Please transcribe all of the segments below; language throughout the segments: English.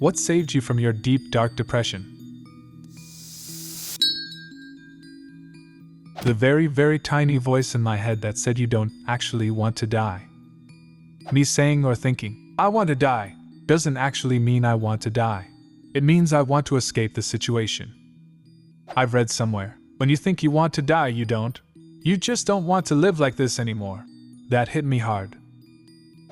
What saved you from your deep, dark depression? The very, very tiny voice in my head that said you don't actually want to die. Me saying or thinking, I want to die, doesn't actually mean I want to die. It means I want to escape the situation. I've read somewhere, when you think you want to die, you don't. You just don't want to live like this anymore. That hit me hard.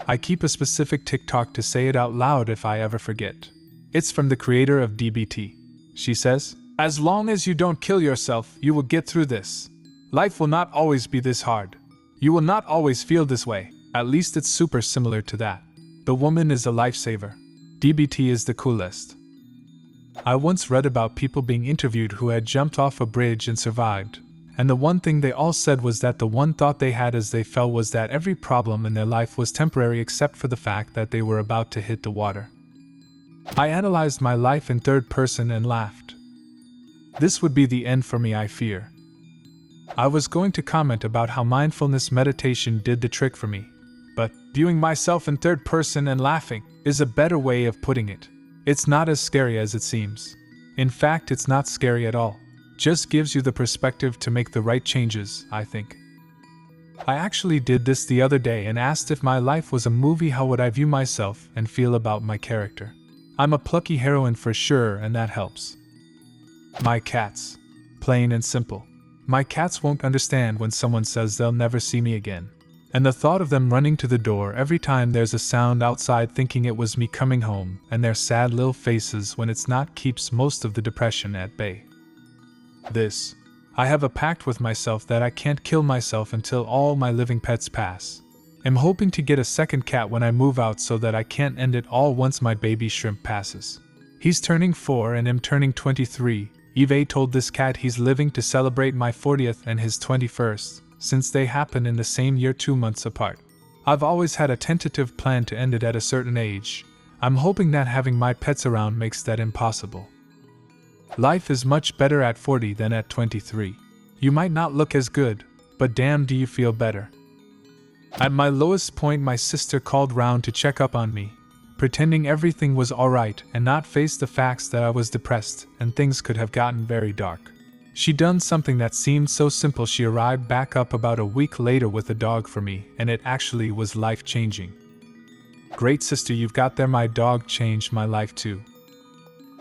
I keep a specific TikTok to say it out loud if I ever forget. It's from the creator of DBT. She says, as long as you don't kill yourself, you will get through this. Life will not always be this hard. You will not always feel this way. At least it's super similar to that. The woman is a lifesaver. DBT is the coolest. I once read about people being interviewed who had jumped off a bridge and survived, and the one thing they all said was that the one thought they had as they fell was that every problem in their life was temporary except for the fact that they were about to hit the water. I analyzed my life in third person and laughed. This would be the end for me, I fear. I was going to comment about how mindfulness meditation did the trick for me, but viewing myself in third person and laughing is a better way of putting it. It's not as scary as it seems. In fact, it's not scary at all. Just gives you the perspective to make the right changes, I think. I actually did this the other day and asked if my life was a movie, how would I view myself and feel about my character. I'm a plucky heroine for sure, and that helps. My cats. Plain and simple. My cats won't understand when someone says they'll never see me again. And the thought of them running to the door every time there's a sound outside thinking it was me coming home, and their sad little faces when it's not, keeps most of the depression at bay. I have a pact with myself that I can't kill myself until all my living pets pass. I'm hoping to get a second cat when I move out so that I can't end it all once my baby shrimp passes. He's turning 4 and I'm turning 23. Eve told this cat he's living to celebrate my 40th and his 21st. Since they happen in the same year 2 months apart. I've always had a tentative plan to end it at a certain age. I'm hoping that having my pets around makes that impossible. Life is much better at 40 than at 23. You might not look as good, but damn do you feel better. At my lowest point, my sister called round to check up on me, pretending everything was alright and not face the facts that I was depressed and things could have gotten very dark. She'd done something that seemed so simple. She arrived back up about a week later with a dog for me, and it actually was life-changing. Great sister, you've got there. My dog changed my life too.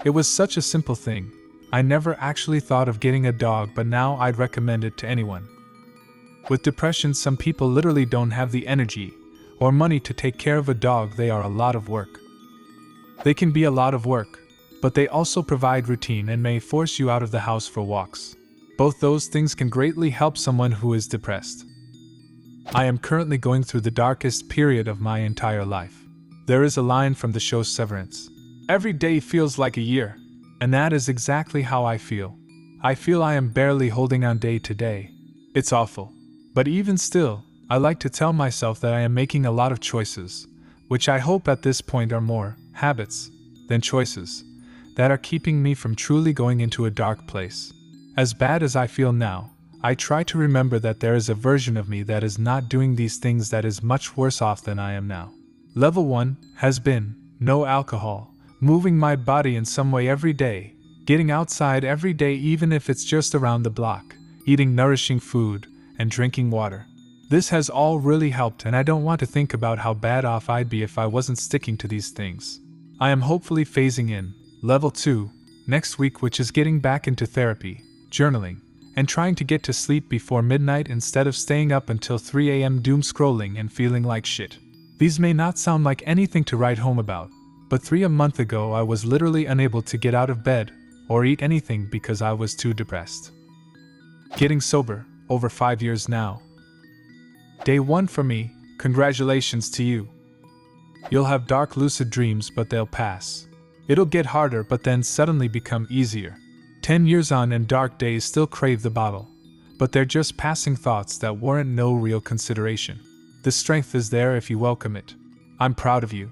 It was such a simple thing. I never actually thought of getting a dog, but now I'd recommend it to anyone. With depression, some people literally don't have the energy or money to take care of a dog. They are a lot of work. They can be a lot of work, but they also provide routine and may force you out of the house for walks. Both those things can greatly help someone who is depressed. I am currently going through the darkest period of my entire life. There is a line from the show Severance. Every day feels like a year, and that is exactly how I feel. I feel I am barely holding on day to day. It's awful. But even still, I like to tell myself that I am making a lot of choices, which I hope at this point are more habits than choices, that are keeping me from truly going into a dark place. As bad as I feel now, I try to remember that there is a version of me that is not doing these things that is much worse off than I am now. Level 1 has been no alcohol, moving my body in some way every day, getting outside every day even if it's just around the block, eating nourishing food, and drinking water. This has all really helped, and I don't want to think about how bad off I'd be if I wasn't sticking to these things. I am hopefully phasing in Level 2 next week, which is getting back into therapy, journaling, and trying to get to sleep before midnight instead of staying up until 3 a.m. doom scrolling and feeling like shit. These may not sound like anything to write home about, but 3 months ago I was literally unable to get out of bed or eat anything because I was too depressed. Getting sober, over 5 years now. Day 1 for me, congratulations to you. You'll have dark lucid dreams, but they'll pass. It'll get harder but then suddenly become easier. 10 years on and dark days still crave the bottle, but they're just passing thoughts that warrant no real consideration. The strength is there if you welcome it. I'm proud of you.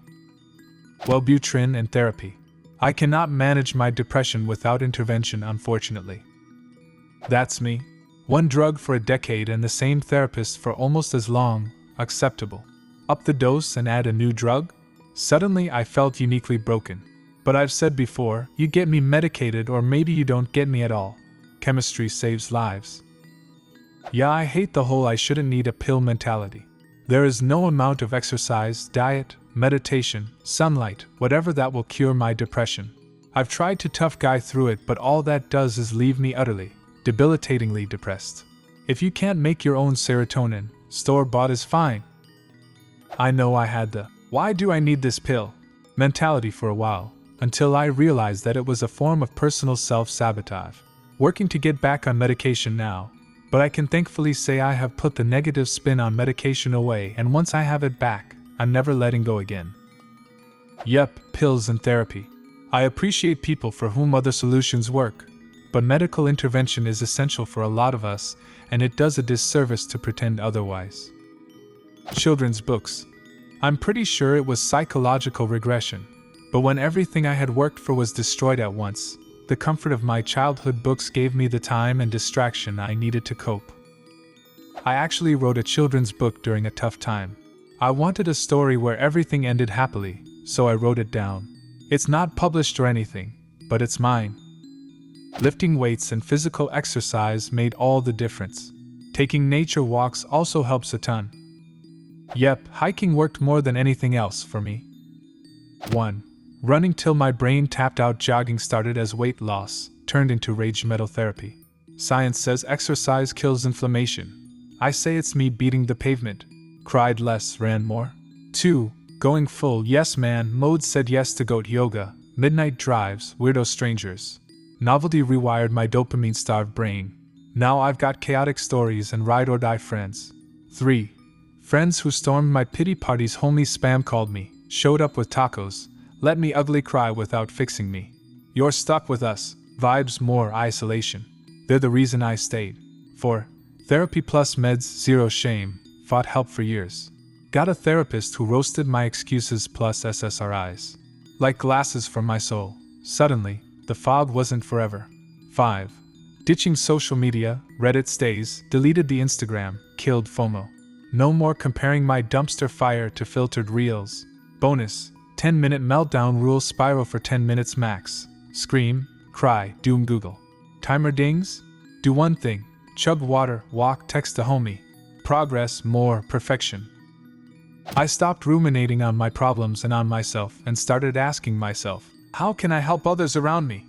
Wellbutrin and therapy. I cannot manage my depression without intervention, unfortunately. That's me. One drug for a decade and the same therapist for almost as long, acceptable. Up the dose and add a new drug? Suddenly I felt uniquely broken. But I've said before, you get me medicated or maybe you don't get me at all. Chemistry saves lives. Yeah, I hate the whole I shouldn't need a pill mentality. There is no amount of exercise, diet, meditation, sunlight, whatever that will cure my depression. I've tried to tough guy through it, but all that does is leave me utterly, debilitatingly depressed. If you can't make your own serotonin, store-bought is fine. I know I had the "why do I need this pill" mentality for a while, until I realized that it was a form of personal self-sabotage. Working to get back on medication now, but I can thankfully say I have put the negative spin on medication away, and once I have it back, I'm never letting go again. Yep, pills and therapy. I appreciate people for whom other solutions work, but medical intervention is essential for a lot of us, and it does a disservice to pretend otherwise. Children's books. I'm pretty sure it was psychological regression, but when everything I had worked for was destroyed at once, the comfort of my childhood books gave me the time and distraction I needed to cope. I actually wrote a children's book during a tough time. I wanted a story where everything ended happily, so I wrote it down. It's not published or anything, but it's mine. Lifting weights and physical exercise made all the difference. Taking nature walks also helps a ton. Yep, hiking worked more than anything else for me. 1. Running till my brain tapped out. Jogging started as weight loss, turned into rage metal therapy. Science says exercise kills inflammation. I say it's me beating the pavement. Cried less, ran more. 2. Going full yes man mode. Said yes to goat yoga, midnight drives, weirdo strangers. Novelty rewired my dopamine-starved brain. Now I've got chaotic stories and ride-or-die friends. 3. Friends who stormed my pity parties. Homely spam called me, showed up with tacos, let me ugly cry without fixing me. You're stuck with us, vibes more isolation. They're the reason I stayed. 4. Therapy plus meds, zero shame, fought help for years. Got a therapist who roasted my excuses plus SSRIs. Like glasses from my soul, suddenly, the fog wasn't forever. 5. Ditching social media, Reddit stays, deleted the Instagram, killed FOMO. No more comparing my dumpster fire to filtered reels. Bonus, 10-minute meltdown rule. Spiral for 10 minutes max. Scream, cry, doom Google. Timer dings? Do one thing. Chug water, walk, text a homie. Progress, more, perfection. I stopped ruminating on my problems and on myself and started asking myself, how can I help others around me?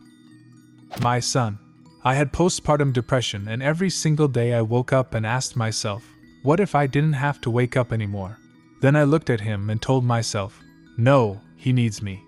My son. I had postpartum depression, and every single day I woke up and asked myself, what if I didn't have to wake up anymore? Then I looked at him and told myself, no, he needs me.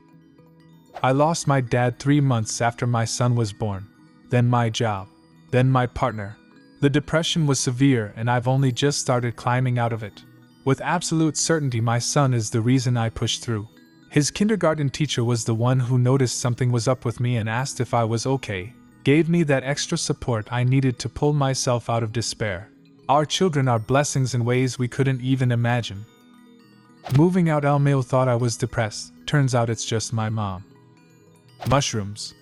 I lost my dad 3 months after my son was born. Then my job. Then my partner. The depression was severe, and I've only just started climbing out of it. With absolute certainty, my son is the reason I pushed through. His kindergarten teacher was the one who noticed something was up with me and asked if I was okay, gave me that extra support I needed to pull myself out of despair. Our children are blessings in ways we couldn't even imagine. Moving out. Elmeo thought I was depressed, turns out it's just my mom. Mushrooms.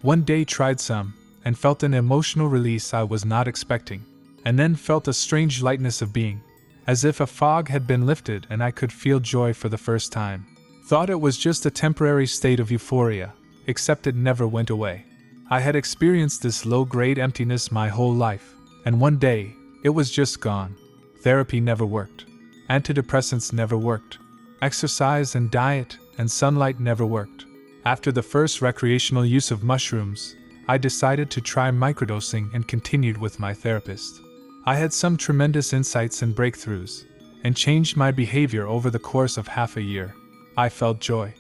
One day tried some, and felt an emotional release I was not expecting, and then felt a strange lightness of being, as if a fog had been lifted and I could feel joy for the first time. Thought it was just a temporary state of euphoria, except it never went away. I had experienced this low-grade emptiness my whole life, and one day, it was just gone. Therapy never worked. Antidepressants never worked. Exercise and diet and sunlight never worked. After the first recreational use of mushrooms, I decided to try microdosing and continued with my therapist. I had some tremendous insights and breakthroughs, and changed my behavior over the course of half a year. I felt joy.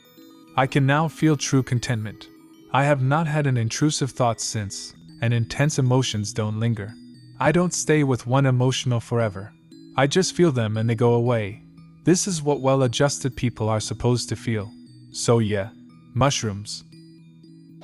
I can now feel true contentment. I have not had an intrusive thought since, and intense emotions don't linger. I don't stay with one emotional forever. I just feel them and they go away. This is what well-adjusted people are supposed to feel. So yeah, mushrooms.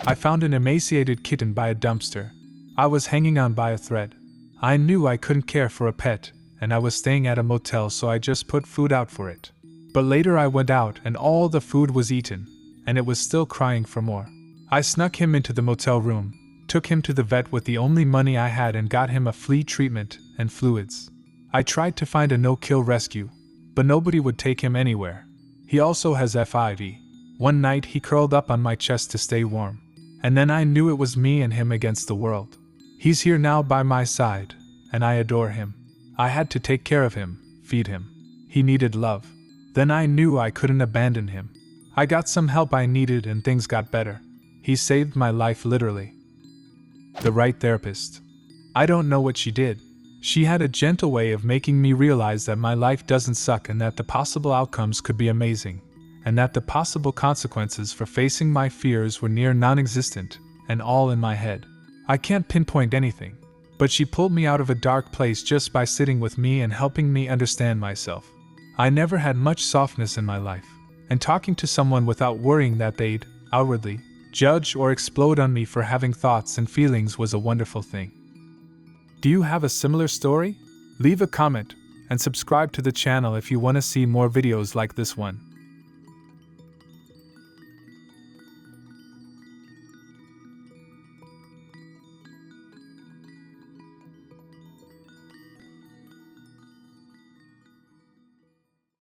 I found an emaciated kitten by a dumpster. I was hanging on by a thread. I knew I couldn't care for a pet, and I was staying at a motel, so I just put food out for it. But later I went out and all the food was eaten, and it was still crying for more. I snuck him into the motel room, took him to the vet with the only money I had and got him a flea treatment and fluids. I tried to find a no-kill rescue, but nobody would take him anywhere. He also has FIV. One night he curled up on my chest to stay warm. And then I knew it was me and him against the world. He's here now by my side, and I adore him. I had to take care of him, feed him. He needed love. Then I knew I couldn't abandon him. I got some help I needed and things got better. He saved my life literally. The right therapist. I don't know what she did. She had a gentle way of making me realize that my life doesn't suck and that the possible outcomes could be amazing, and that the possible consequences for facing my fears were near non-existent, and all in my head. I can't pinpoint anything, but she pulled me out of a dark place just by sitting with me and helping me understand myself. I never had much softness in my life, and talking to someone without worrying that they'd, outwardly, judge or explode on me for having thoughts and feelings was a wonderful thing. Do you have a similar story? Leave a comment, and subscribe to the channel if you want to see more videos like this one.